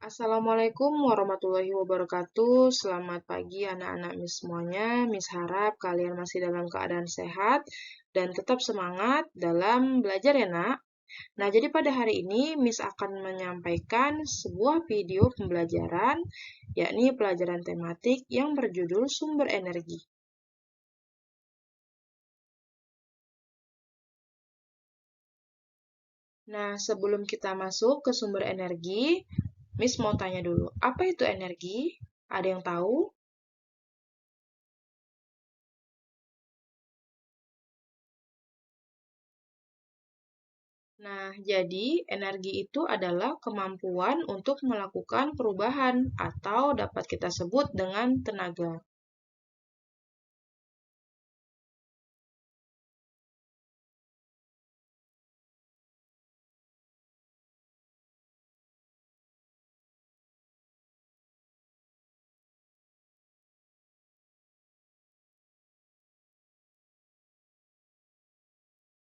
Assalamualaikum warahmatullahi wabarakatuh. Selamat pagi anak-anak Miss semuanya. Miss harap kalian masih dalam keadaan sehat dan tetap semangat dalam belajar ya nak. Nah, jadi pada hari ini Miss akan menyampaikan sebuah video pembelajaran, yakni pelajaran tematik yang berjudul sumber energi. Nah, sebelum kita masuk ke sumber energi, Miss mau tanya dulu, apa itu energi? Ada yang tahu? Nah, jadi energi itu adalah kemampuan untuk melakukan perubahan atau dapat kita sebut dengan tenaga.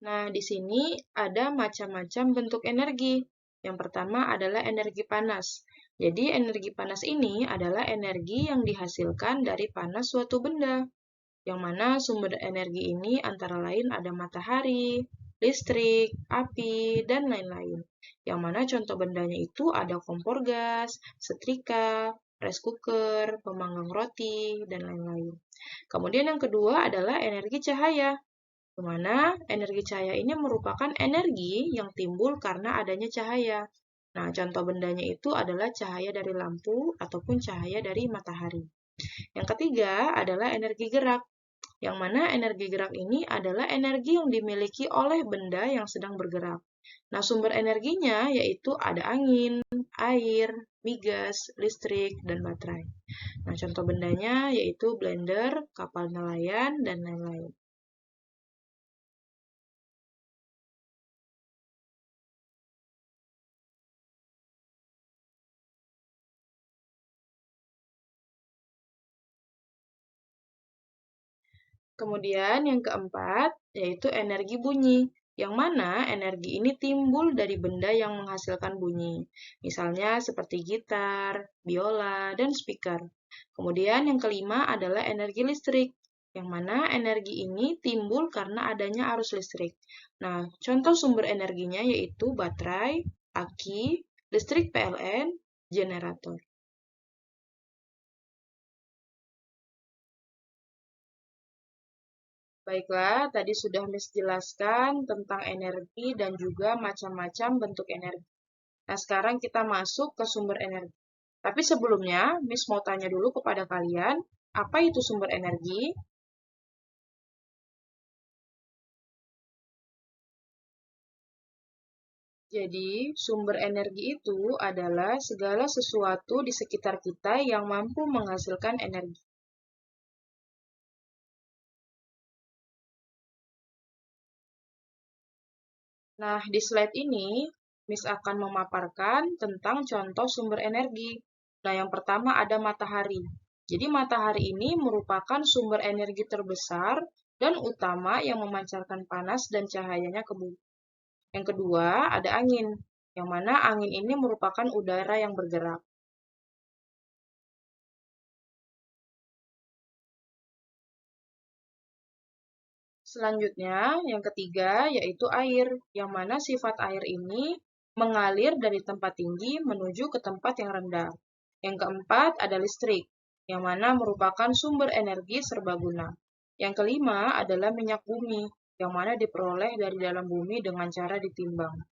Nah, di sini ada macam-macam bentuk energi. Yang pertama adalah energi panas. Jadi, energi panas ini adalah energi yang dihasilkan dari panas suatu benda, yang mana sumber energi ini antara lain ada matahari, listrik, api, dan lain-lain. Yang mana contoh bendanya itu ada kompor gas, setrika, rice cooker, pemanggang roti, dan lain-lain. Kemudian yang kedua adalah energi cahaya, di mana energi cahaya ini merupakan energi yang timbul karena adanya cahaya. Nah, contoh bendanya itu adalah cahaya dari lampu ataupun cahaya dari matahari. Yang ketiga adalah energi gerak, yang mana energi gerak ini adalah energi yang dimiliki oleh benda yang sedang bergerak. Nah, sumber energinya yaitu ada angin, air, migas, listrik, dan baterai. Nah, contoh bendanya yaitu blender, kapal nelayan, dan lain-lain. Kemudian yang keempat yaitu energi bunyi, yang mana energi ini timbul dari benda yang menghasilkan bunyi. Misalnya seperti gitar, biola, dan speaker. Kemudian yang kelima adalah energi listrik, yang mana energi ini timbul karena adanya arus listrik. Nah, contoh sumber energinya yaitu baterai, aki, listrik PLN, generator. Baiklah, tadi sudah Miss jelaskan tentang energi dan juga macam-macam bentuk energi. Nah, sekarang kita masuk ke sumber energi. Tapi sebelumnya, Miss mau tanya dulu kepada kalian, apa itu sumber energi? Jadi, sumber energi itu adalah segala sesuatu di sekitar kita yang mampu menghasilkan energi. Nah, di slide ini, Miss akan memaparkan tentang contoh sumber energi. Nah, yang pertama ada matahari. Jadi, matahari ini merupakan sumber energi terbesar dan utama yang memancarkan panas dan cahayanya ke bumi. Yang kedua, ada angin, yang mana angin ini merupakan udara yang bergerak. Selanjutnya, yang ketiga yaitu air, yang mana sifat air ini mengalir dari tempat tinggi menuju ke tempat yang rendah. Yang keempat ada listrik, yang mana merupakan sumber energi serbaguna. Yang kelima adalah minyak bumi, yang mana diperoleh dari dalam bumi dengan cara ditimbang.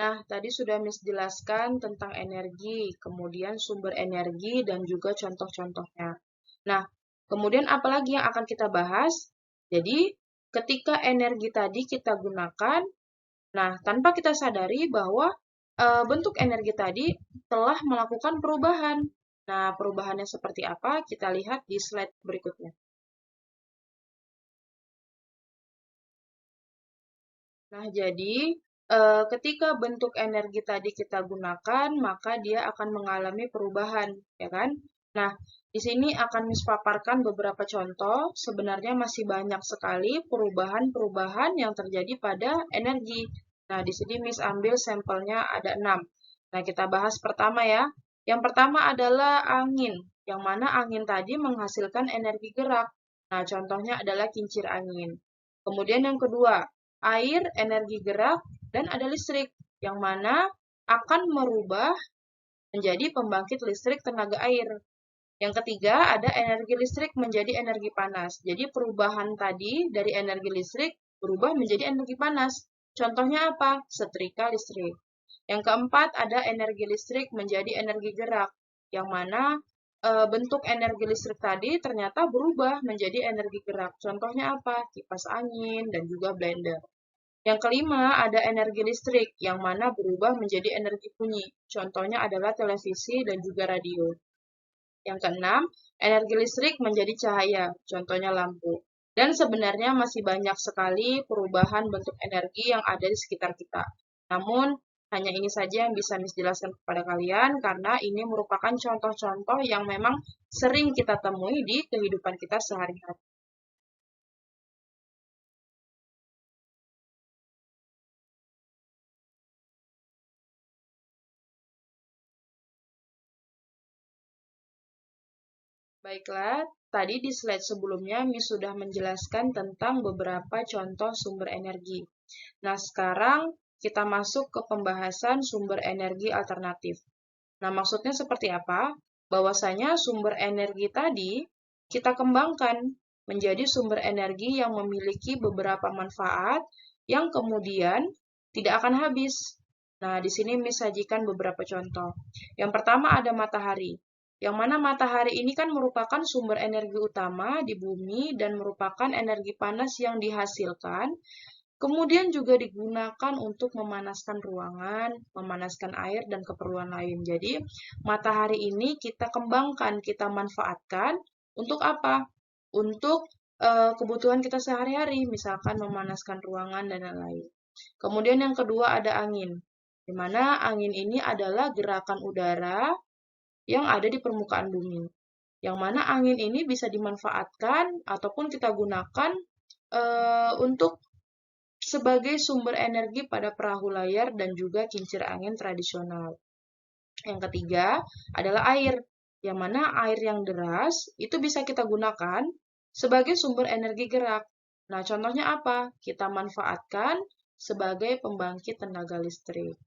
Nah, tadi sudah Miss jelaskan tentang energi, kemudian sumber energi, dan juga contoh-contohnya. Nah, kemudian apalagi yang akan kita bahas? Jadi, ketika energi tadi kita gunakan, nah, tanpa kita sadari bahwa bentuk energi tadi telah melakukan perubahan. Nah, perubahannya seperti apa? Kita lihat di slide berikutnya. Nah, jadi ketika bentuk energi tadi kita gunakan, maka dia akan mengalami perubahan, ya kan? Nah, di sini akan Miss paparkan beberapa contoh. Sebenarnya masih banyak sekali perubahan-perubahan yang terjadi pada energi. Nah, di sini Miss ambil sampelnya ada 6. Nah, kita bahas pertama ya. Yang pertama adalah angin, yang mana angin tadi menghasilkan energi gerak. Nah, contohnya adalah kincir angin. Kemudian yang kedua, air, energi gerak, dan ada listrik, yang mana akan merubah menjadi pembangkit listrik tenaga air. Yang ketiga, ada energi listrik menjadi energi panas. Jadi perubahan tadi dari energi listrik berubah menjadi energi panas. Contohnya apa? Setrika listrik. Yang keempat, ada energi listrik menjadi energi gerak, yang mana bentuk energi listrik tadi ternyata berubah menjadi energi gerak. Contohnya apa? Kipas angin dan juga blender. Yang kelima, ada energi listrik, yang mana berubah menjadi energi bunyi. Contohnya adalah televisi dan juga radio. Yang keenam, energi listrik menjadi cahaya, contohnya lampu. Dan sebenarnya masih banyak sekali perubahan bentuk energi yang ada di sekitar kita. Namun, hanya ini saja yang bisa Miss jelaskan kepada kalian, karena ini merupakan contoh-contoh yang memang sering kita temui di kehidupan kita sehari-hari. Baiklah, tadi di slide sebelumnya Miss sudah menjelaskan tentang beberapa contoh sumber energi. Nah, sekarang kita masuk ke pembahasan sumber energi alternatif. Nah, maksudnya seperti apa? Bahwasanya sumber energi tadi kita kembangkan menjadi sumber energi yang memiliki beberapa manfaat yang kemudian tidak akan habis. Nah, di sini Miss sajikan beberapa contoh. Yang pertama ada matahari. Yang mana matahari ini kan merupakan sumber energi utama di bumi dan merupakan energi panas yang dihasilkan. Kemudian juga digunakan untuk memanaskan ruangan, memanaskan air, dan keperluan lain. Jadi, matahari ini kita kembangkan, kita manfaatkan untuk apa? Untuk kebutuhan kita sehari-hari, misalkan memanaskan ruangan dan lain-lain. Kemudian yang kedua ada angin, di mana angin ini adalah gerakan udara yang ada di permukaan bumi. Yang mana angin ini bisa dimanfaatkan ataupun kita gunakan untuk sebagai sumber energi pada perahu layar dan juga kincir angin tradisional. Yang ketiga adalah air, yang mana air yang deras itu bisa kita gunakan sebagai sumber energi gerak. Nah, contohnya apa? Kita manfaatkan sebagai pembangkit tenaga listrik.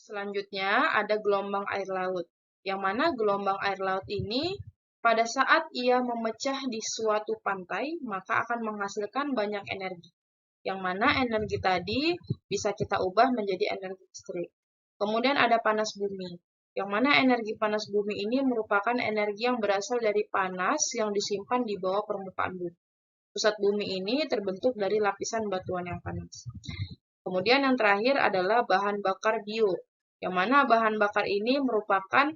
Selanjutnya ada gelombang air laut, yang mana gelombang air laut ini pada saat ia memecah di suatu pantai, maka akan menghasilkan banyak energi, yang mana energi tadi bisa kita ubah menjadi energi listrik. Kemudian ada panas bumi, yang mana energi panas bumi ini merupakan energi yang berasal dari panas yang disimpan di bawah permukaan bumi. Pusat bumi ini terbentuk dari lapisan batuan yang panas. Kemudian yang terakhir adalah bahan bakar bio, yang mana bahan bakar ini merupakan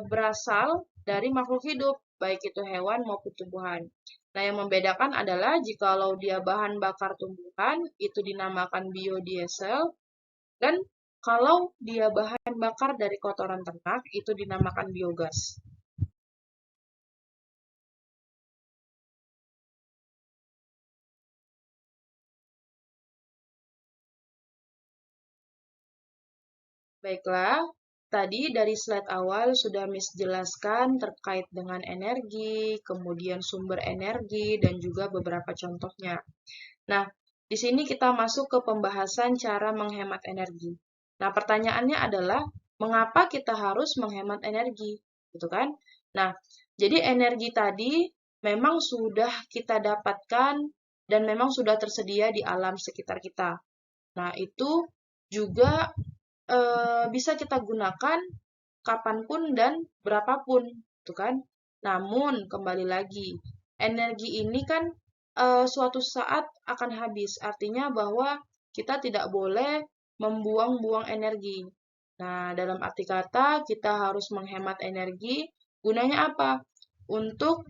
berasal dari makhluk hidup, baik itu hewan maupun tumbuhan. Nah, yang membedakan adalah jikalau dia bahan bakar tumbuhan, itu dinamakan biodiesel, dan kalau dia bahan bakar dari kotoran ternak, itu dinamakan biogas. Baiklah, tadi dari slide awal sudah Miss jelaskan terkait dengan energi, kemudian sumber energi, dan juga beberapa contohnya. Nah, di sini kita masuk ke pembahasan cara menghemat energi. Nah, pertanyaannya adalah, mengapa kita harus menghemat energi? Gitu kan? Nah, jadi energi tadi memang sudah kita dapatkan dan memang sudah tersedia di alam sekitar kita. Nah, itu juga bisa kita gunakan kapanpun dan berapapun, gitu kan? Namun, kembali lagi, energi ini kan suatu saat akan habis. Artinya bahwa kita tidak boleh membuang-buang energi. Nah, dalam arti kata, kita harus menghemat energi. Gunanya apa? Untuk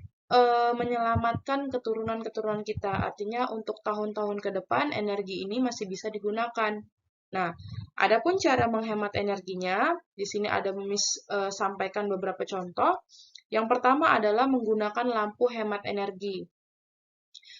menyelamatkan keturunan-keturunan kita. Artinya untuk tahun-tahun ke depan energi ini masih bisa digunakan. Nah, adapun cara menghemat energinya, di sini ada sampaikan beberapa contoh. Yang pertama adalah menggunakan lampu hemat energi.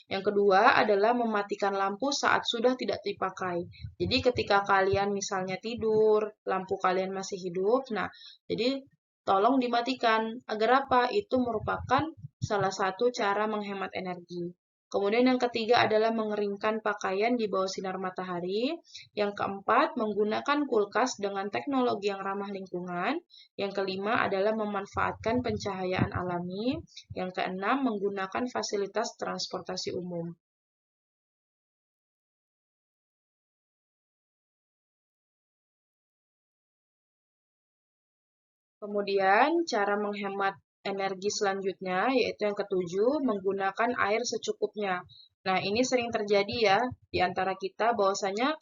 Yang kedua adalah mematikan lampu saat sudah tidak dipakai. Jadi ketika kalian misalnya tidur, lampu kalian masih hidup, nah jadi tolong dimatikan. Agar apa? Itu merupakan salah satu cara menghemat energi. Kemudian yang ketiga adalah mengeringkan pakaian di bawah sinar matahari. Yang keempat, menggunakan kulkas dengan teknologi yang ramah lingkungan. Yang kelima adalah memanfaatkan pencahayaan alami. Yang keenam, menggunakan fasilitas transportasi umum. Kemudian, cara menghemat energi selanjutnya, yaitu yang ketujuh, menggunakan air secukupnya. Nah, ini sering terjadi ya di antara kita bahwasanya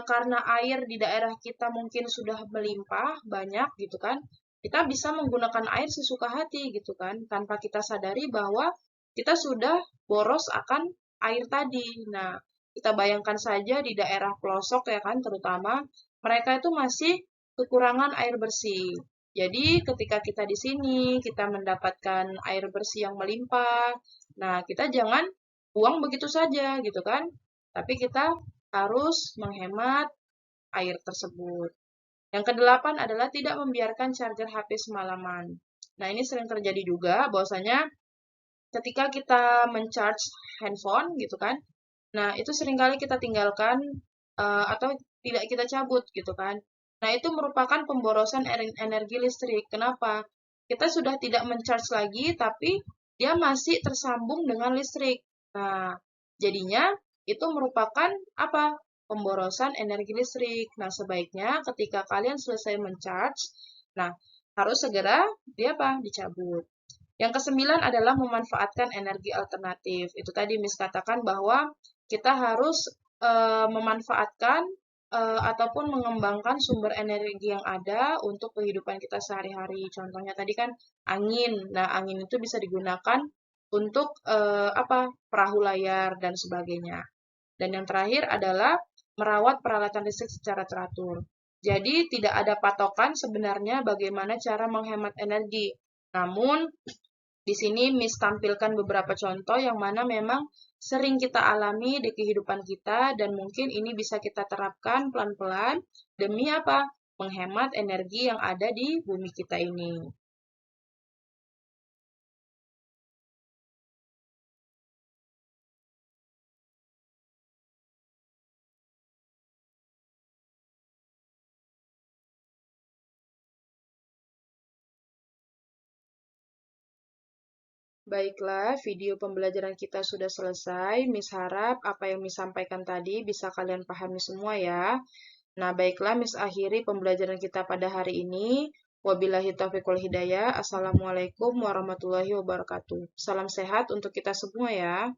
karena air di daerah kita mungkin sudah melimpah banyak gitu kan, kita bisa menggunakan air sesuka hati gitu kan, tanpa kita sadari bahwa kita sudah boros akan air tadi. Nah, kita bayangkan saja di daerah pelosok ya kan, terutama mereka itu masih kekurangan air bersih. Jadi ketika kita di sini, kita mendapatkan air bersih yang melimpah. Nah, kita jangan buang begitu saja gitu kan. Tapi kita harus menghemat air tersebut. Yang kedelapan adalah tidak membiarkan charger HP semalaman. Nah, ini sering terjadi juga bahwasanya ketika kita men-charge handphone gitu kan. Nah, itu seringkali kita tinggalkan atau tidak kita cabut gitu kan. Nah, itu merupakan pemborosan energi listrik. Kenapa? Kita sudah tidak men-charge lagi, tapi dia masih tersambung dengan listrik. Nah, jadinya itu merupakan apa? Pemborosan energi listrik. Nah, sebaiknya ketika kalian selesai men-charge, nah, harus segera dia apa? Dicabut. Yang kesembilan adalah memanfaatkan energi alternatif. Itu tadi Miss katakan bahwa kita harus memanfaatkan ataupun mengembangkan sumber energi yang ada untuk kehidupan kita sehari-hari. Contohnya tadi kan angin. Nah, angin itu bisa digunakan untuk apa? Perahu layar dan sebagainya. Dan yang terakhir adalah merawat peralatan listrik secara teratur. Jadi tidak ada patokan sebenarnya bagaimana cara menghemat energi. Namun di sini Miss tampilkan beberapa contoh yang mana memang sering kita alami di kehidupan kita dan mungkin ini bisa kita terapkan pelan-pelan demi apa? Menghemat energi yang ada di bumi kita ini. Baiklah, video pembelajaran kita sudah selesai. Miss harap apa yang Miss sampaikan tadi bisa kalian pahami semua ya. Nah, baiklah, Miss akhiri pembelajaran kita pada hari ini. Wabillahi taufiq wal hidayah. Assalamualaikum warahmatullahi wabarakatuh. Salam sehat untuk kita semua ya.